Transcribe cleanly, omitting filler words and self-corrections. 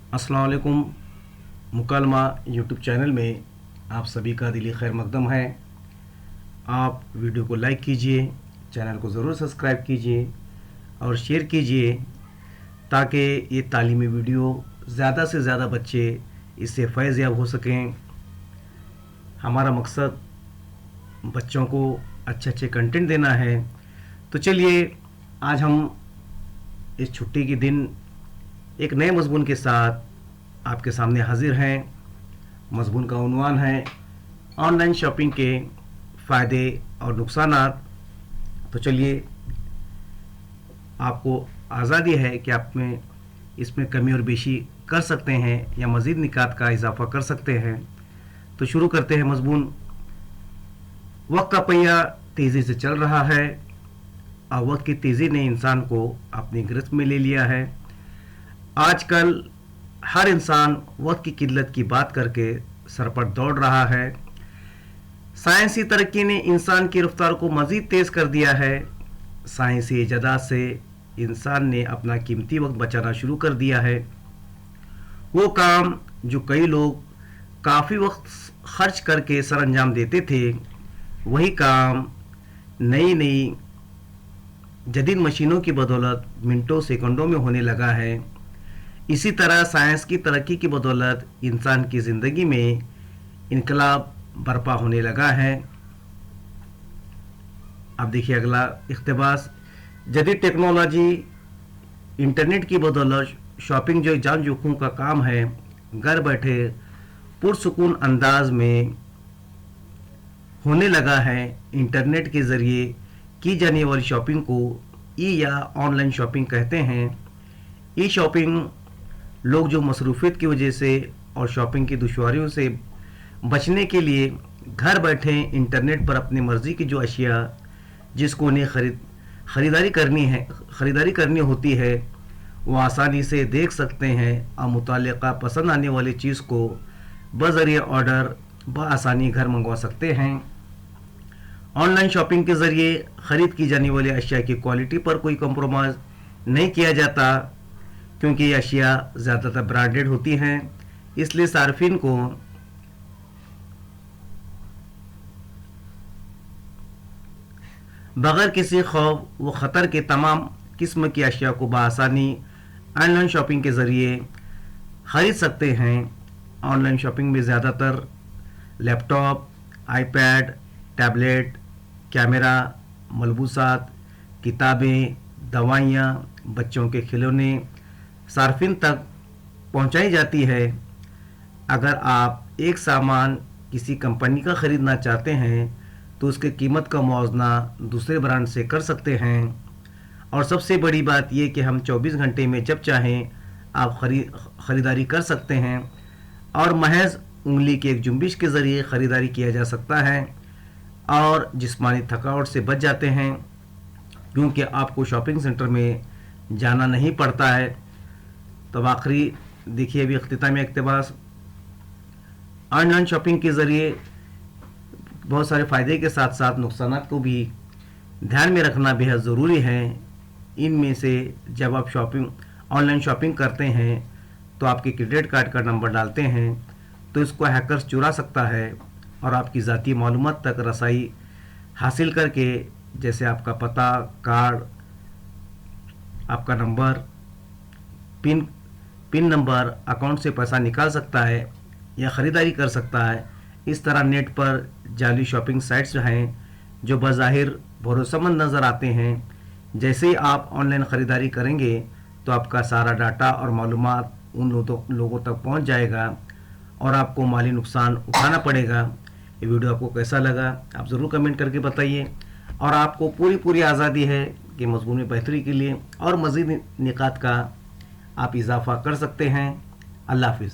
अस्सलाम वालेकुम। मुकालमा YouTube channel में आप सभी का दिली खैर मकदम है। आप वीडियो को लाइक कीजिए, चैनल को ज़रूर सब्सक्राइब कीजिए और शेयर कीजिए ताकि ये तालीमी वीडियो ज़्यादा से ज़्यादा बच्चे इससे फ़ैज़ याब हो सकें। हमारा मकसद बच्चों को अच्छे अच्छे कंटेंट देना है। तो चलिए आज हम इस छुट्टी के दिन एक नए मज़मून के साथ आपके सामने हाजिर हैं। मज़मून का उन्वान है ऑनलाइन शॉपिंग के फ़ायदे और नुकसानात। तो चलिए, आपको आज़ादी है कि आप में इसमें कमी और बेशी कर सकते हैं या मज़ीद निकात का इजाफ़ा कर सकते हैं। तो शुरू करते हैं मज़मून। वक्त का पहिया तेज़ी से चल रहा है और वक्त की तेज़ी ने इंसान को अपनी गिरफ्त में ले लिया है। आजकल हर इंसान वक्त की किल्लत की बात करके सर पर दौड़ रहा है। साइंसी तरक्की ने इंसान की रफ्तार को मज़ीद तेज़ कर दिया है। साइंसी इजादात से इंसान ने अपना कीमती वक्त बचाना शुरू कर दिया है। वो काम जो कई लोग काफ़ी वक्त खर्च करके सर अंजाम देते थे, वही काम नई नई जदीद मशीनों की बदौलत मिनटों सेकंडों में होने लगा है। इसी तरह साइंस की तरक्की की बदौलत इंसान की ज़िंदगी में इनकलाब बर्पा होने लगा है। अब देखिए अगला इक़्तिबास। जदीद टेक्नोलॉजी इंटरनेट की बदौलत शॉपिंग जो जान जोखों का काम है, घर बैठे पुरसुकून अंदाज में होने लगा है। इंटरनेट के ज़रिए की जाने वाली शॉपिंग को ई या ऑनलाइन शॉपिंग कहते हैं। ई शॉपिंग लोग जो मसरूफियत की वजह से और शॉपिंग की दुश्वारियों से बचने के लिए घर बैठे इंटरनेट पर अपनी मर्ज़ी की जो अशिया जिसको उन्हें ख़रीदारी करनी होती है, वो आसानी से देख सकते हैं और मुतालिका पसंद आने वाली चीज़ को बज़रिए ऑर्डर बआसानी घर मंगवा सकते हैं। ऑनलाइन शॉपिंग के ज़रिए ख़रीद की जाने वाली अशिया की क्वालिटी पर कोई कंप्रोमाइज़ नहीं किया जाता, क्योंकि ये अशिया ज़्यादातर ब्रांडेड होती हैं। इसलिए सार्फिन को बग़ैर किसी खौफ व ख़तर के तमाम किस्म की अशिया को बआसानी ऑनलाइन शॉपिंग के ज़रिए ख़रीद सकते हैं। ऑनलाइन शॉपिंग में ज़्यादातर लैपटॉप, आईपैड, टैबलेट, कैमरा, मलबूसात, किताबें, दवाइयाँ, बच्चों के खिलौने सार्फिन तक पहुंचाई जाती है। अगर आप एक सामान किसी कंपनी का ख़रीदना चाहते हैं तो उसकी कीमत का मुआवजा दूसरे ब्रांड से कर सकते हैं। और सबसे बड़ी बात यह कि हम 24 घंटे में जब चाहें आप ख़रीदारी कर सकते हैं और महज उंगली की एक जुम्बिश के ज़रिए ख़रीदारी किया जा सकता है और जिस्मानी थकावट से बच जाते हैं, क्योंकि आपको शॉपिंग सेंटर में जाना नहीं पड़ता है। तो आखिरी देखिए अभी इख्तितामी इक़्तिबास। ऑनलाइन शॉपिंग के ज़रिए बहुत सारे फ़ायदे के साथ साथ नुकसान को भी ध्यान में रखना बेहद ज़रूरी है। इनमें से जब आप ऑनलाइन शॉपिंग करते हैं तो आपके क्रेडिट कार्ड का नंबर डालते हैं तो इसको हैकर्स चुरा सकता है और आपकी ज़ाती मालूमात तक रसाई हासिल करके, जैसे आपका पता, कार्ड, आपका नंबर, पिन नंबर, अकाउंट से पैसा निकाल सकता है या ख़रीदारी कर सकता है। इस तरह नेट पर जाली शॉपिंग साइट्स हैं जो बज़ाहिर भरोसेमंद नज़र आते हैं। जैसे ही आप ऑनलाइन ख़रीदारी करेंगे तो आपका सारा डाटा और मालूमात उन लोगों तक पहुंच जाएगा और आपको माली नुकसान उठाना पड़ेगा। ये वीडियो आपको कैसा लगा आप ज़रूर कमेंट करके बताइए और आपको पूरी आज़ादी है कि मज़मून में बेहतरी के लिए और मज़ीद निकात का आप इजाफ़ा कर सकते हैं। अल्लाह हाफ़िज़।